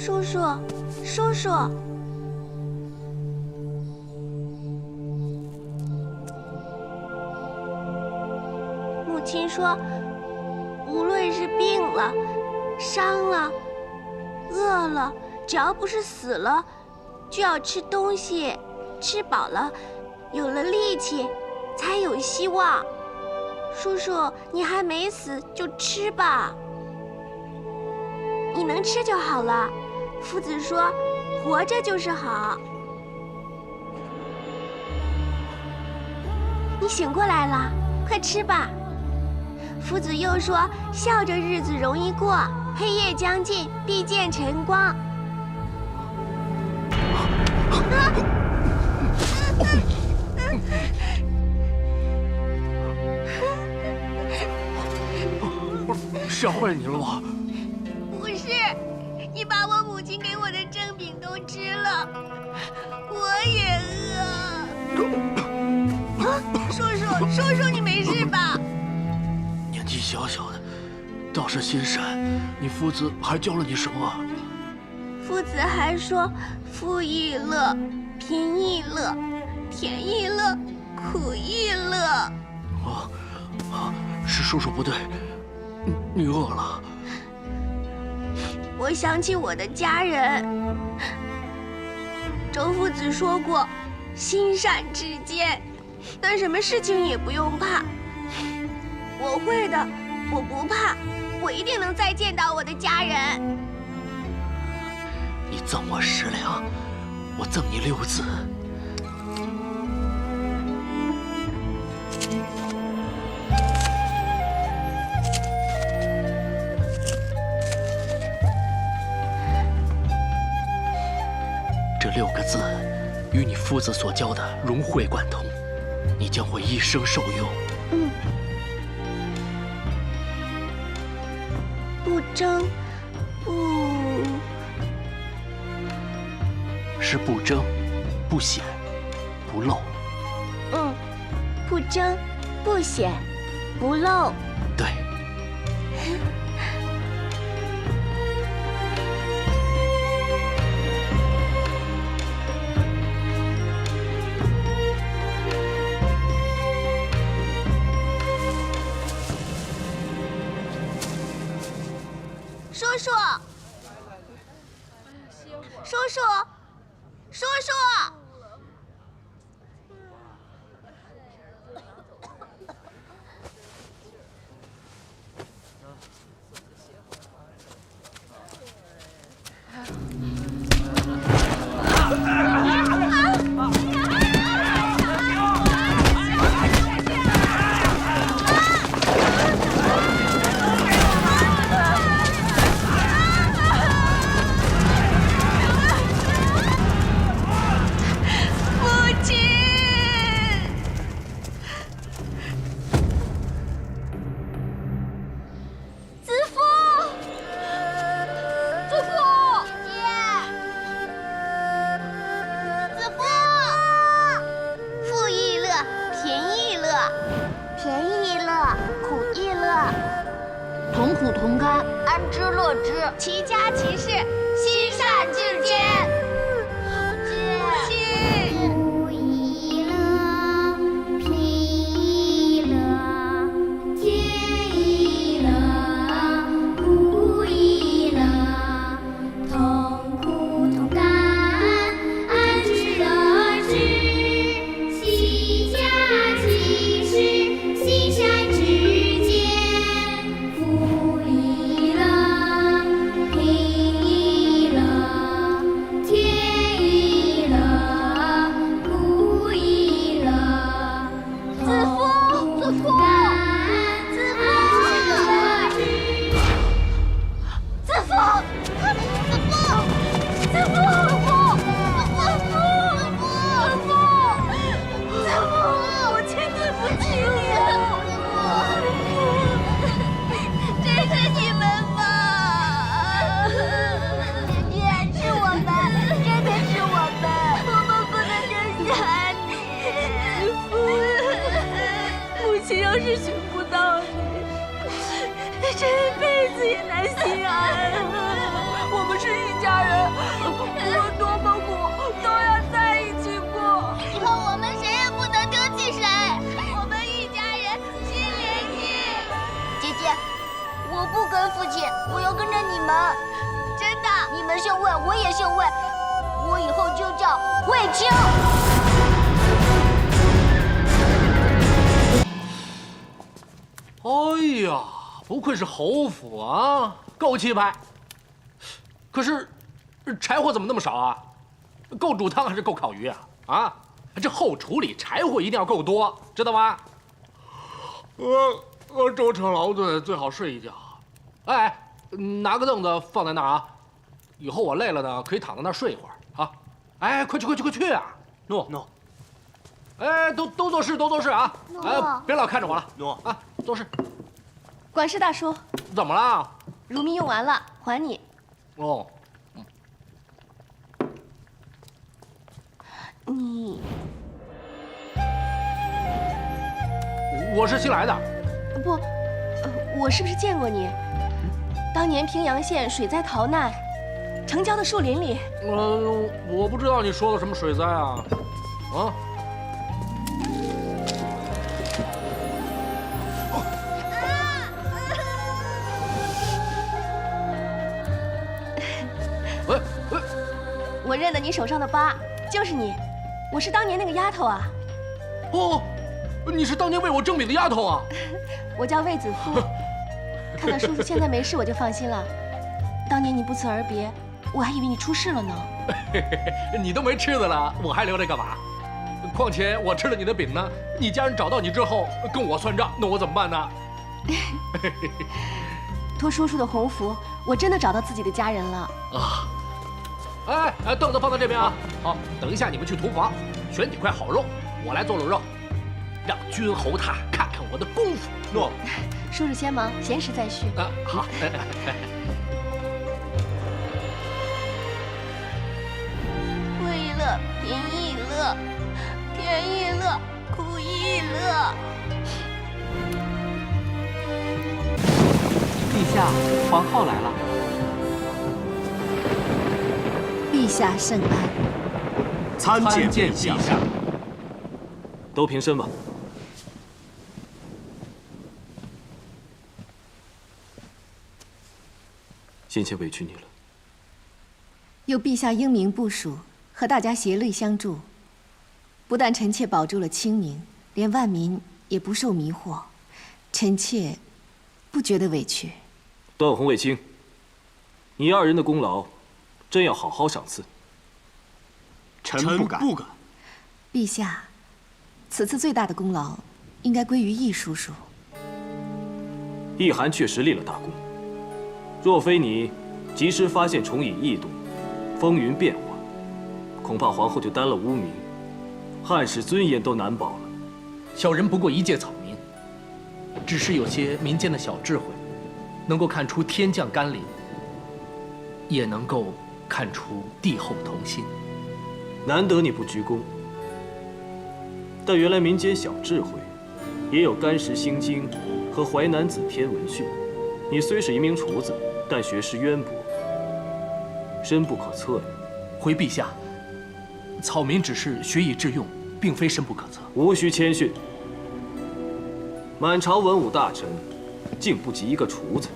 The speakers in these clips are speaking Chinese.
叔叔，叔叔。母亲说，无论是病了、伤了、饿了，只要不是死了，就要吃东西，吃饱了，有了力气，才有希望。叔叔，你还没死，就吃吧。你能吃就好了。夫子说，活着就是好。你醒过来了，快吃吧。夫子又说，笑着日子容易过，黑夜将近，必见晨光。吓坏你了吗？不是，你把我母亲给我的蒸饼都吃了，我也饿。叔叔，你没事吧？年纪小小的，倒是心善。你夫子还教了你什么？夫子还说，富亦乐，贫亦乐，甜亦乐，苦亦乐。是叔叔不对，你饿了。我想起我的家人，周夫子说过，心善至坚，但什么事情也不用怕。我会的，我不怕，我一定能再见到我的家人。你赠我10两，我赠你6字。这6个字，与你夫子所教的融会贯通，你将会一生受用。不争，是不争、不显、不露。不争，不显，不露。对。叔叔，叔叔，叔叔。同苦同甘，安之乐之，齐家齐事，心善至坚。母亲，苦亦乐，贫亦乐，甜亦乐，苦亦乐，同苦同甘，安之乐之，齐家齐事，心善至坚。苦亦乐，贫亦乐，甜跟父亲，我要跟着你们。真的。你们姓魏，我也姓魏，我以后就叫卫青。哎呀，不愧是侯府啊，够气派。可是，柴火怎么那么少啊？够煮汤还是够烤鱼啊？啊，这后厨里柴火一定要够多，知道吗？我舟车劳顿，最好睡一觉。哎，拿个凳子放在那儿啊，以后我累了呢，可以躺在那儿睡一会儿啊。哎，快去啊！诺。哎，都做事啊！哎，别老看着我了。诺啊，做事。管事大叔，怎么了？乳蜜用完了，还你。哦，你，我是新来的。不，我是不是见过你？当年平阳县水灾逃难，城郊的树林里。我不知道你说的什么水灾啊？啊？我认得你手上的疤，就是你，我是当年那个丫头啊。哦，你是当年为我征米的丫头啊？我叫卫子夫。看到叔叔现在没事，我就放心了。当年你不辞而别，我还以为你出事了呢。你都没吃的了，我还留着干嘛？况且我吃了你的饼呢，你家人找到你之后跟我算账，那我怎么办呢？托叔叔的鸿福，我真的找到自己的家人了啊！哎，凳子放在这边啊。好，等一下你们去厨房选几块好肉，我来做卤肉，让君侯他看看我的功夫。诺。叔叔先忙，闲时再叙。啊，好。哭一乐，贫一乐，甜一乐，苦一乐。陛下，皇后来了。陛下圣安。参见陛下。都平身吧。先前委屈你了。有陛下英明部署，和大家协力相助，不但臣妾保住了清明，连万民也不受迷惑，臣妾不觉得委屈。段宏、卫青，你二人的功劳，真要好好赏赐。臣不敢。陛下，此次最大的功劳，应该归于易叔叔。易寒确实立了大功，若非你及时发现重影异动，风云变化，恐怕皇后就担了污名，汉室尊严都难保了。小人不过一介草民，只是有些民间的小智慧，能够看出天降甘霖，也能够看出帝后同心。难得你不鞠躬，但原来民间小智慧，也有干石心经和淮南子天文训。你虽是一名厨子，但学识渊博，深不可测呀。回陛下，草民只是学以致用，并非深不可测。无需谦逊。满朝文武大臣，竟不及一个厨子。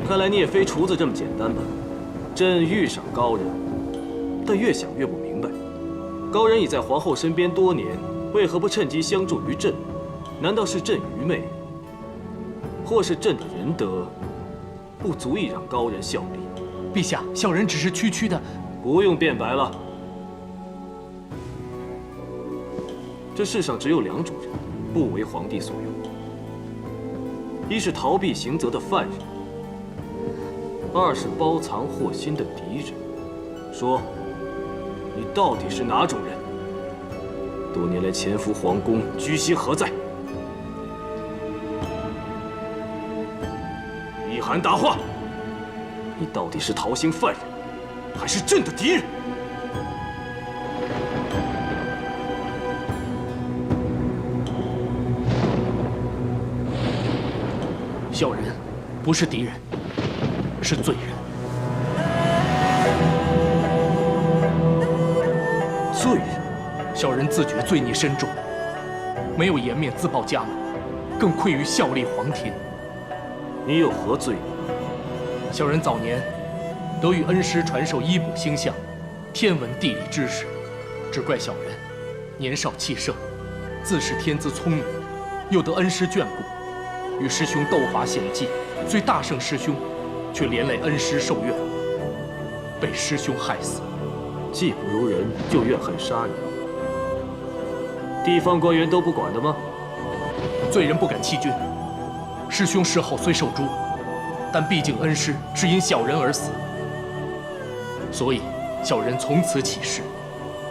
看来你也非厨子这么简单吧？朕欲赏高人，但越想越不明白，高人已在皇后身边多年，为何不趁机相助于朕？难道是朕愚昧，或是朕的仁德不足以让高人效力？陛下，小人只是区区的……不用辩白了。这世上只有两种人，不为皇帝所用：一是逃避刑责的犯人，二是包藏祸心的敌人。说，你到底是哪种人？多年来潜伏皇宫，居心何在？易寒，答话！你到底是逃刑犯人，还是朕的敌人？小人不是敌人，是罪人。罪人？小人自觉罪孽深重，没有颜面自报家门，更愧于效力皇庭。你有何罪孽？小人早年得与恩师传授医卜星象、天文地理知识，只怪小人年少气盛，自恃天资聪明，又得恩师眷顾，与师兄斗法险技，虽大胜师兄，却连累恩师受怨，被师兄害死。技不如人，就怨恨杀人，地方官员都不管的吗？罪人不敢欺君。师兄事后虽受诛，但毕竟恩师是因小人而死，所以小人从此起誓，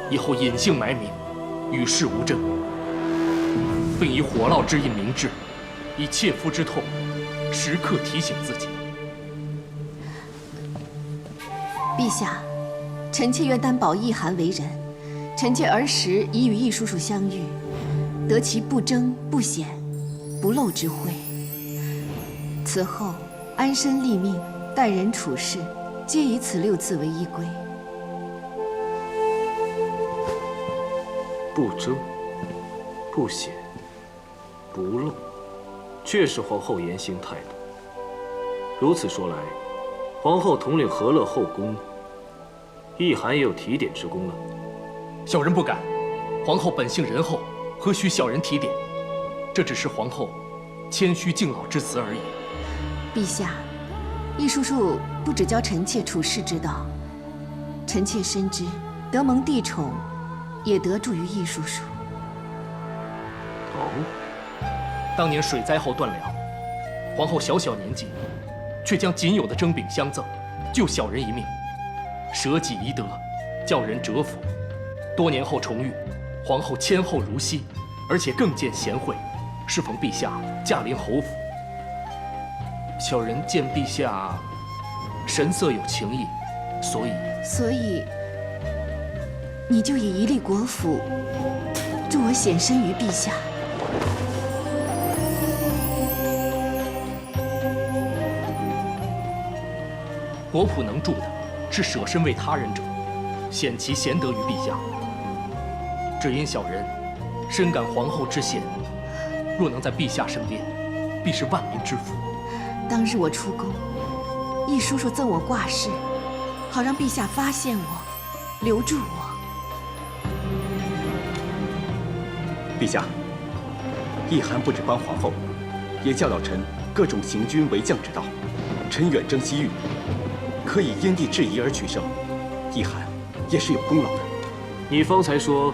以后隐姓埋名，与世无争，并以火烙之印明志，以切肤之痛，时刻提醒自己。陛下，臣妾愿担保易寒为人。臣妾儿时已与易叔叔相遇，得其不争不显、不露之慧。此后安身立命、待人处事，皆以此6字为依归。不争、不显、不露，确是皇后言行态度。如此说来，皇后统领和乐后宫，易寒也有提点之功了。小人不敢，皇后本性仁厚，何须小人提点？这只是皇后谦虚敬老之词而已。陛下，易叔叔不只教臣妾处世之道，臣妾深知得蒙帝宠，也得助于易叔叔。哦，当年水灾后断粮，皇后小小年纪，却将仅有的蒸饼相赠，救小人一命，舍己宜得，叫人折服。多年后重遇，皇后谦厚如昔，而且更见贤惠。适逢陛下驾临侯府，小人见陛下神色有情意，所以你就以一立国府，助我显身于陛下。国仆能助的，是舍身为他人者，显其贤德于陛下。只因小人深感皇后之贤，若能在陛下身边，必是万民之福。当日我出宫，易叔叔赠我挂饰，好让陛下发现我，留住我。陛下，易寒不止帮皇后，也教导臣各种行军为将之道。臣远征西域，可以因地制宜而取胜，易寒也是有功劳的。你方才说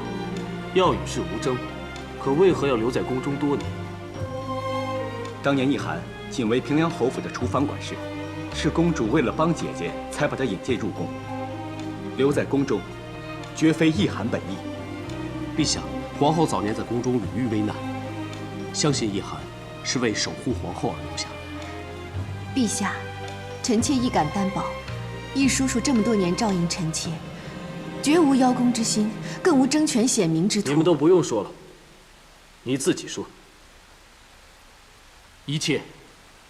要与世无争，可为何要留在宫中多年？当年易寒仅为平凉侯府的厨房管事，是公主为了帮姐姐才把他引荐入宫。留在宫中，绝非易寒本意。陛下，皇后早年在宫中屡遇危难，相信易寒是为守护皇后而留下。陛下，臣妾亦敢担保，易叔叔这么多年照应臣妾，绝无邀功之心，更无争权显明之图。你们都不用说了，你自己说。一切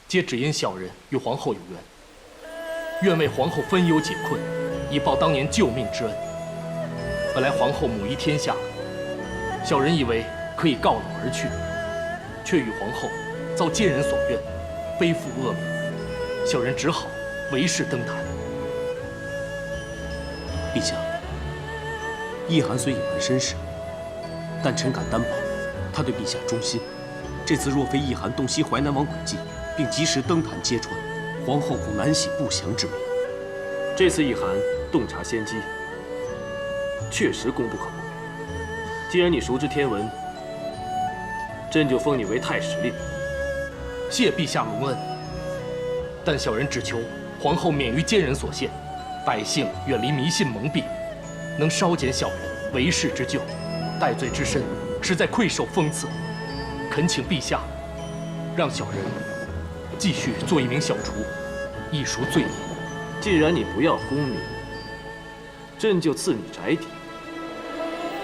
皆只因小人与皇后有缘，愿为皇后分忧解困，以报当年救命之恩。本来皇后母仪天下，小人以为可以告老而去，却与皇后遭奸人所愿，背负恶名，小人只好为世登坛。陛下，易寒虽隐瞒身世，但臣敢担保，他对陛下忠心。这次若非易寒洞悉淮南王诡计，并及时登坛揭穿，皇后恐难洗不祥之名。这次易寒洞察先机，确实功不可没。既然你熟知天文，朕就封你为太史令。谢陛下隆恩，但小人只求皇后免于奸人所陷，百姓远离迷信蒙蔽，能稍减小人为世之咎，戴罪之身，实在愧受封赐。恳请陛下，让小人继续做一名小厨，一赎罪孽。既然你不要功名，朕就赐你宅邸，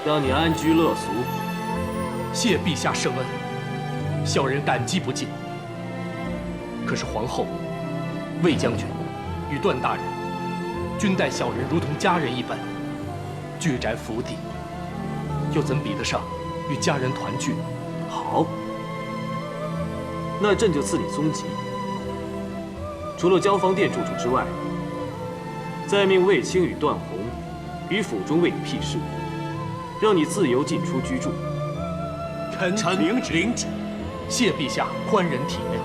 让你安居乐俗。谢陛下圣恩，小人感激不尽。可是皇后、魏将军与段大人，均待小人如同家人一般，居宅福地，又怎比得上与家人团聚？好，那朕就赐你宗籍，除了交房店住处之外，再命卫青与段宏于府中为你辟事，让你自由进出居住。臣领旨。谢陛下宽仁体谅。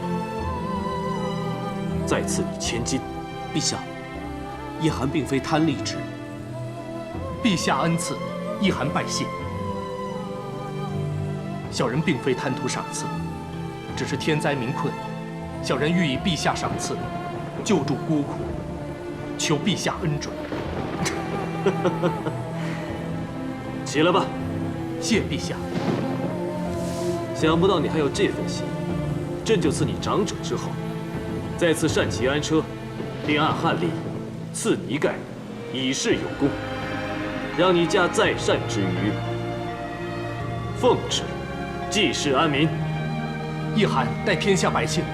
再赐你千金。陛下，叶寒并非贪利之人。陛下恩赐，一寒拜谢。小人并非贪图赏赐，只是天灾民困，小人欲以陛下赏赐，救助孤苦，求陛下恩准。起来吧。谢陛下。想不到你还有这份心，朕就赐你长者之号，再赐单骑安车，并按汉例赐你一盖，以示有功，让你驾在善之余，奉旨济世安民。一寒代天下百姓，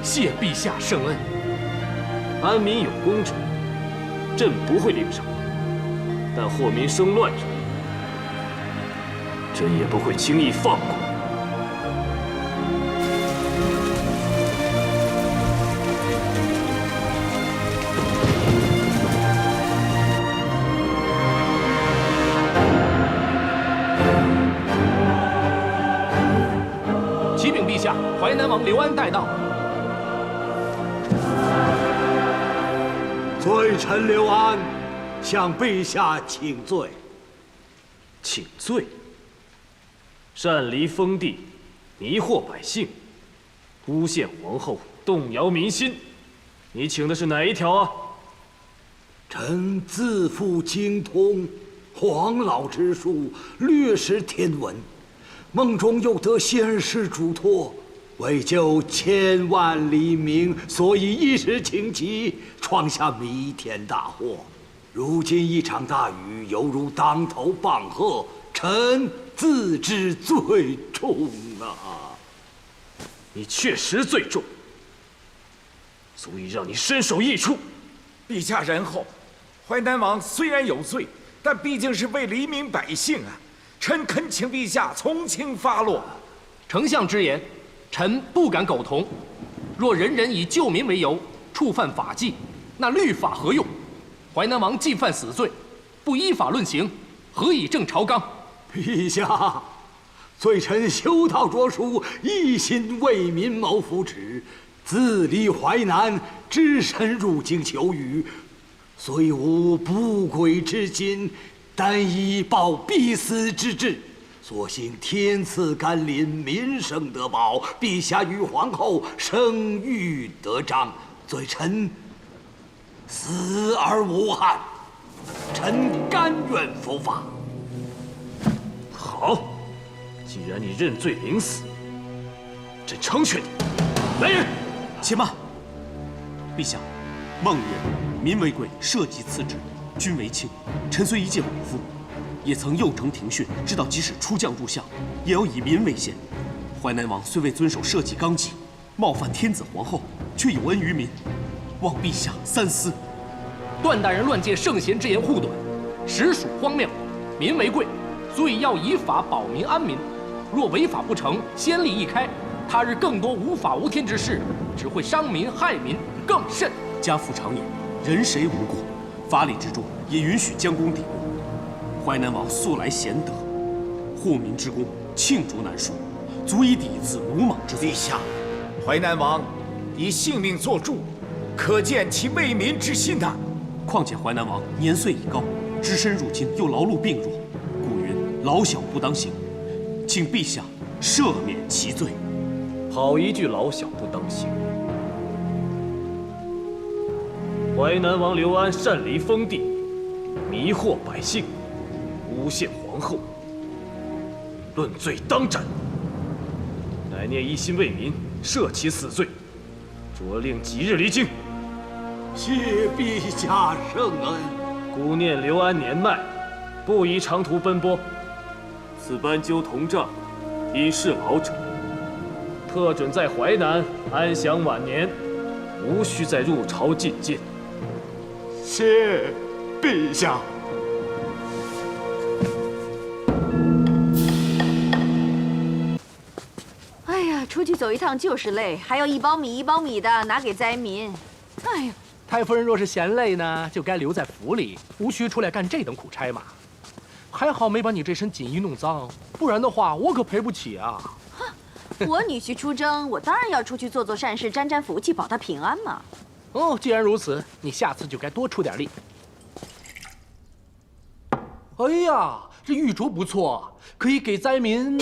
谢陛下圣恩。安民有功者，朕不会领赏，但祸民生乱者，朕也不会轻易放过。启禀陛下，淮南王刘安带到。罪臣刘安向陛下请罪。请罪。擅离封地，迷惑百姓，诬陷皇后，动摇民心，你请的是哪一条啊？臣自负精通黄老之术，略识天文，梦中又得仙师嘱托，为救千万黎民，所以一时情急，闯下弥天大祸。如今一场大雨，犹如当头棒喝，臣自知罪重啊！你确实罪重，足以让你身首异处。陛下仁厚，淮南王虽然有罪，但毕竟是为黎民百姓啊！臣恳请陛下从轻发落。丞相之言，臣不敢苟同。若人人以救民为由，触犯法纪，那律法何用？淮南王既犯死罪，不依法论刑，何以正朝纲？陛下，罪臣修道着书，一心为民谋福祉，自立淮南，只身入京求雨，虽无不轨之心，但以报必死之志。所幸天赐甘霖，民生得保，陛下与皇后声誉得彰，罪臣死而无憾，臣甘愿伏法。好，既然你认罪领死，朕成全你。来人，且慢。陛下，孟人、民为贵，社稷次之，君为轻。臣虽一介武夫，也曾右承庭训，知道即使出将入相，也要以民为先。淮南王虽未遵守社稷纲纪，冒犯天子皇后，却有恩于民，望陛下三思。段大人乱借圣贤之言护短，实属荒谬。民为贵，所以要以法保民安民。若违法不成，先例一开，他日更多无法无天之事，只会伤民害民，更甚。家父常言，人谁无过？法理之中也允许将功抵过。淮南王素来贤德，护民之功罄竹难书，足以抵一次鲁莽之罪。陛下，淮南王以性命作注，可见其为民之心呐。况且淮南王年岁已高，只身入京又劳碌病弱，故云老小不当行，请陛下赦免其罪。好一句老小不当行！淮南王刘安擅离封地，迷惑百姓，诬陷皇后，论罪当斩。乃念一心为民，赦其死罪，着令即日离京。谢陛下圣恩。孤念刘安年迈，不宜长途奔波，此班纠同帐，以示老者。特准在淮南安享晚年，无需再入朝觐见。谢陛下。哎呀，出去走一趟就是累，还要一包米一包米的拿给灾民。哎呀，太夫人若是嫌累呢，就该留在府里，无需出来干这等苦差嘛。还好没把你这身锦衣弄脏，不然的话我可赔不起啊。哼，我女婿出征，我当然要出去做做善事，沾沾福气，保他平安嘛。哦，既然如此，你下次就该多出点力。哎呀，这玉镯不错，可以给灾民。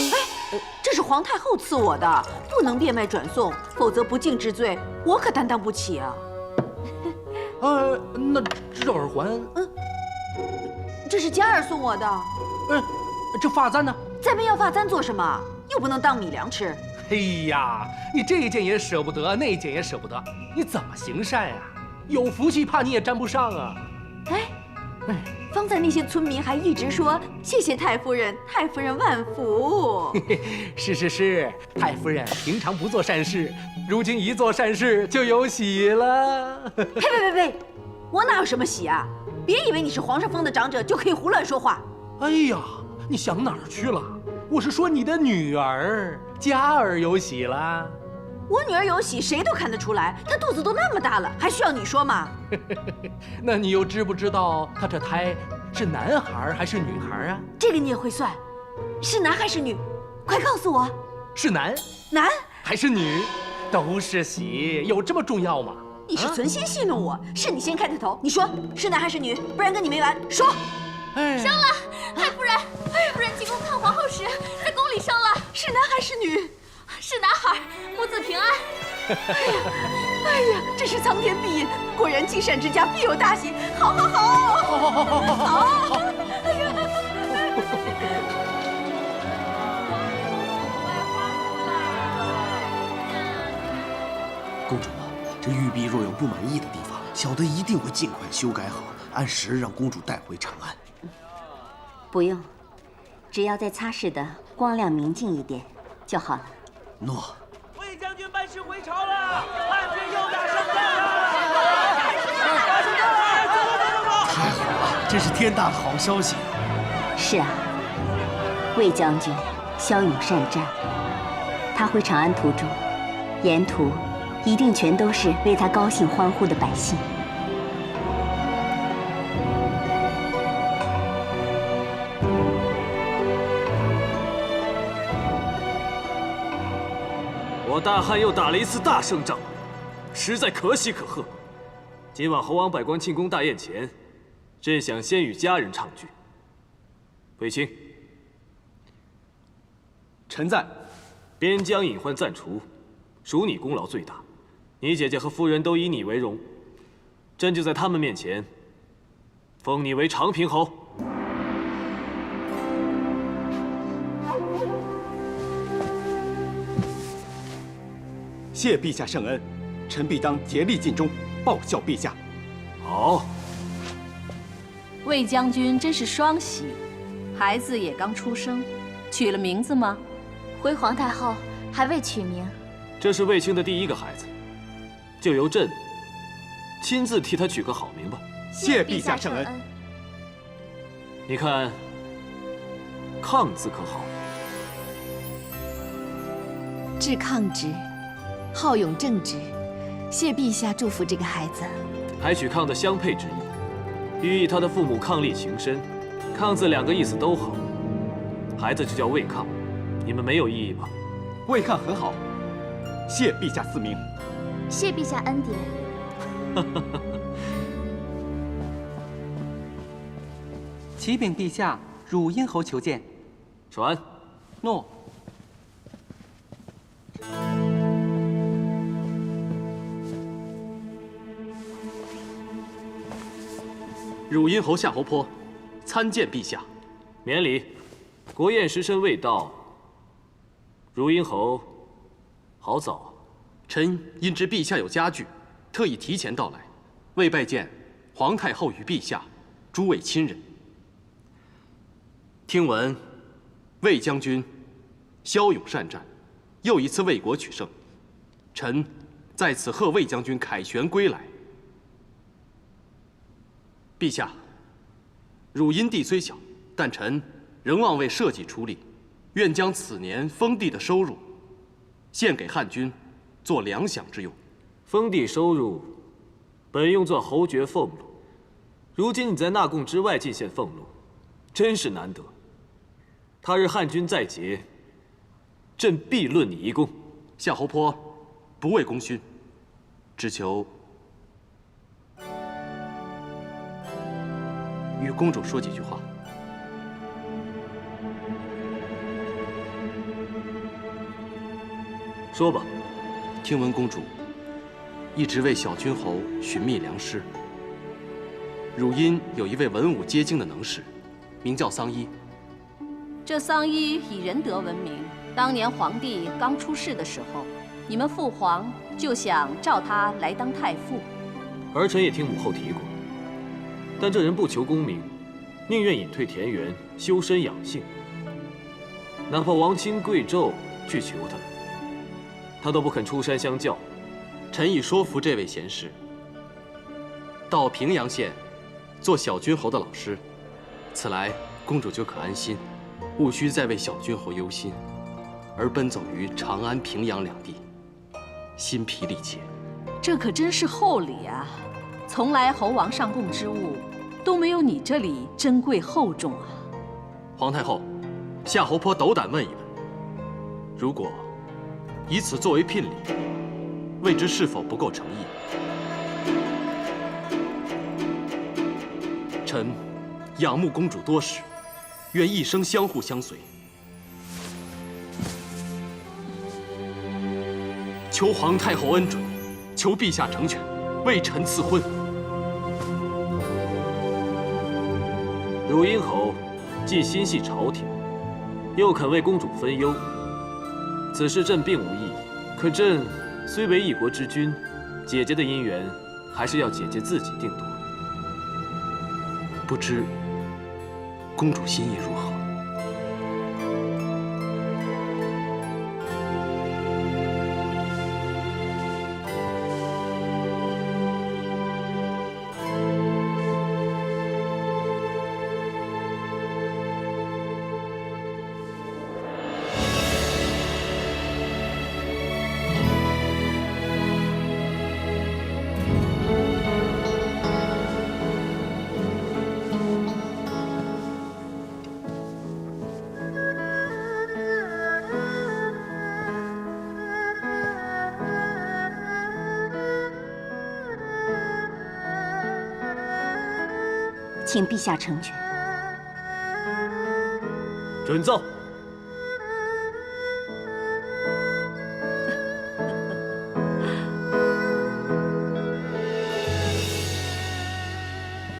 这是皇太后赐我的，不能变卖转送，否则不敬之罪，我可担当不起啊。那这耳环，这是佳儿送我的。这发簪呢？灾民要发簪做什么？又不能当米粮吃。哎呀，你这件也舍不得，那件也舍不得，你怎么行善呀？有福气怕你也沾不上啊！方才那些村民还一直说谢谢太夫人，太夫人万福。是，太夫人平常不做善事，如今一做善事就有喜了。呸！我哪有什么喜啊？别以为你是皇上封的长者就可以胡乱说话。哎呀，你想哪儿去了？我是说你的女儿佳儿有喜啦。我女儿有喜，谁都看得出来。她肚子都那么大了，还需要你说吗？那你又知不知道她这胎是男孩还是女孩啊？这个你也会算，是男还是女？快告诉我。是男还是女？都是喜，有这么重要吗？你是存心戏弄我，是你先开的头。你说是男还是女？不然跟你没完。说。生了，太夫人，夫人进宫看皇后时，在宫里生了，是男还是女？是男孩，母子平安。哎呀，这是苍天必应，果然积善之家必有大喜。好。哎呀！公主，这玉璧若有不满意的地方，小的一定会尽快修改好，按时让公主带回长安。不用，只要再擦拭的光亮明净一点就好了。诺。魏将军班师回朝了，汉军又打胜仗了！太好了，这是天大的好消息。是啊，魏将军骁勇善战，他回长安途中，沿途一定全都是为他高兴欢呼的百姓。我大汉又打了一次大胜仗，实在可喜可贺。今晚侯王百官庆功大宴前，朕想先与家人畅聚。卫青，臣在。边疆隐患暂除，属你功劳最大。你姐姐和夫人都以你为荣，朕就在他们面前封你为长平侯。谢陛下圣恩，臣必当竭力尽忠，报效陛下。好。魏将军真是双喜，孩子也刚出生，取了名字吗？回皇太后还未取名。这是卫青的第一个孩子，就由朕亲自替他取个好名吧。谢陛下圣恩。你看，抗字可好？治抗之。好勇正直，谢陛下祝福这个孩子。还取抗的相配之意，寓意他的父母伉俪情深。抗字两个意思都好，孩子就叫魏抗，你们没有异议吧？魏抗很好，谢陛下赐名。谢陛下恩典。启禀陛下，汝阴侯求见。传。诺。汝阴侯夏侯颇，参见陛下。免礼。国宴时辰未到，汝阴侯好早。臣因知陛下有家具，特意提前到来，为拜见皇太后与陛下诸位亲人。听闻魏将军骁勇善战，又一次为国取胜，臣在此贺魏将军凯旋归来。陛下，汝阴地虽小，但臣仍望为社稷出力，愿将此年封地的收入献给汉军，做粮饷之用。封地收入本用作侯爵俸禄，如今你在纳贡之外进献俸禄，真是难得。他日汉军在劫，朕必论你一功。夏侯颇不为功勋，只求与公主说几句话。说吧。听闻公主一直为小君侯寻觅良师，汝阴有一位文武皆精的能士，名叫桑衣。这桑衣以仁德闻名。当年皇帝刚出世的时候，你们父皇就想召他来当太傅。儿臣也听母后提过，但这人不求功名，宁愿隐退田园，修身养性。哪怕王亲贵胄去求他，他都不肯出山相教。臣已说服这位贤士，到平阳县做小君侯的老师，此来公主就可安心，务需再为小君侯忧心，而奔走于长安、平阳两地，心疲力竭。这可真是厚礼啊！从来侯王上贡之物都没有你这里珍贵厚重啊！皇太后，夏侯颇斗胆问一问，如果以此作为聘礼，未知是否不够诚意？臣仰慕公主多时，愿一生相互相随。求皇太后恩准，求陛下成全，为臣赐婚。汝阴侯既心系朝廷，又肯为公主分忧，此事朕并无异议。可朕虽为一国之君，姐姐的姻缘还是要姐姐自己定夺。不知公主心意如何？请陛下成全。准奏。